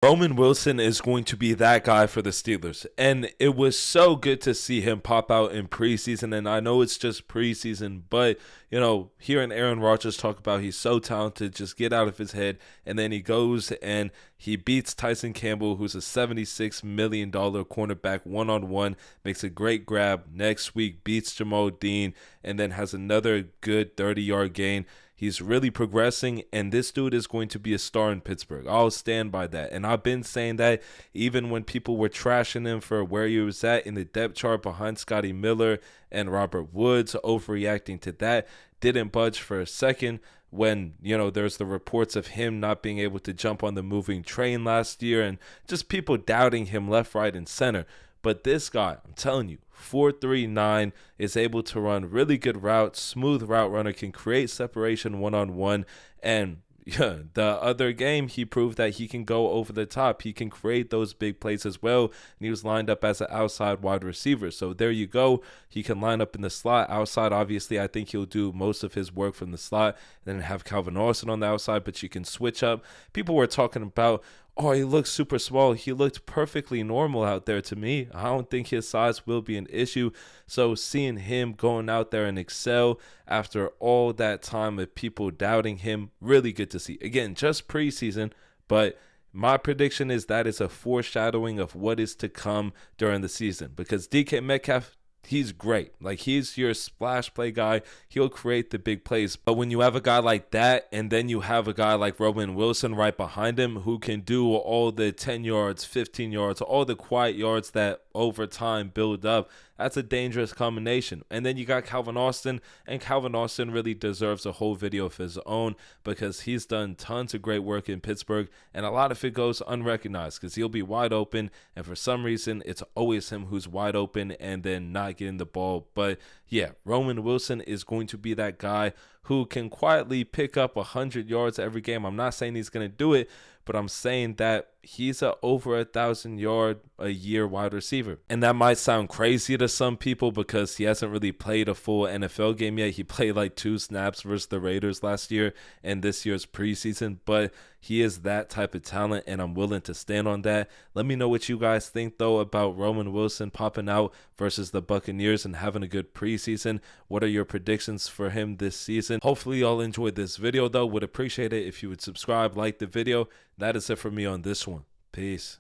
Roman Wilson is going to be that guy for the Steelers. And it was so good to see him pop out in preseason. And I know it's just preseason, but, hearing Aaron Rodgers talk about he's so talented, just get out of his head. And then he goes and he beats Tyson Campbell, who's a $76 million cornerback one-on-one, makes a great grab. Next week, beats Jamal Dean, and then has another good 30-yard gain. He's really progressing, and this dude is going to be a star in Pittsburgh. I'll stand by that. And I've been saying that even when people were trashing him for where he was at in the depth chart behind Scotty Miller and Robert Woods, overreacting to that, didn't budge for a second when, there's the reports of him not being able to jump on the moving train last year and just people doubting him left, right, and center. But this guy, I'm telling you, 4.39, is able to run really good routes, smooth route runner, can create separation one-on-one, and the other game, he proved that he can go over the top. He can create those big plays as well, and he was lined up as an outside wide receiver. So there you go. He can line up in the slot. Outside, obviously, I think he'll do most of his work from the slot, and then have Calvin Austin on the outside, but you can switch up. People were talking about, oh, he looks super small. He looked perfectly normal out there to me. I don't think his size will be an issue. So seeing him going out there and excel after all that time of people doubting him, really good to see. Again, just preseason, but my prediction is that is a foreshadowing of what is to come during the season, because DK Metcalf, he's great. Like, he's your splash play guy. He'll create the big plays. But when you have a guy like that, and then you have a guy like Roman Wilson right behind him who can do all the 10 yards, 15 yards, all the quiet yards that over time build up, that's a dangerous combination. And then you got Calvin Austin, and Calvin Austin really deserves a whole video of his own because he's done tons of great work in Pittsburgh, and a lot of it goes unrecognized because he'll be wide open, and for some reason, it's always him who's wide open and then not getting the ball. But yeah, Roman Wilson is going to be that guy who can quietly pick up 100 yards every game. I'm not saying he's going to do it, but I'm saying that he's a over 1,000-yard a year wide receiver. And that might sound crazy to some people because he hasn't really played a full NFL game yet. He played like 2 snaps versus the Raiders last year and this year's preseason, but he is that type of talent, and I'm willing to stand on that. Let me know what you guys think, though, about Roman Wilson popping out versus the Buccaneers and having a good preseason. What are your predictions for him this season? Hopefully y'all enjoyed this video, though. Would appreciate it if you would subscribe, like the video. That is it for me on this one. Peace.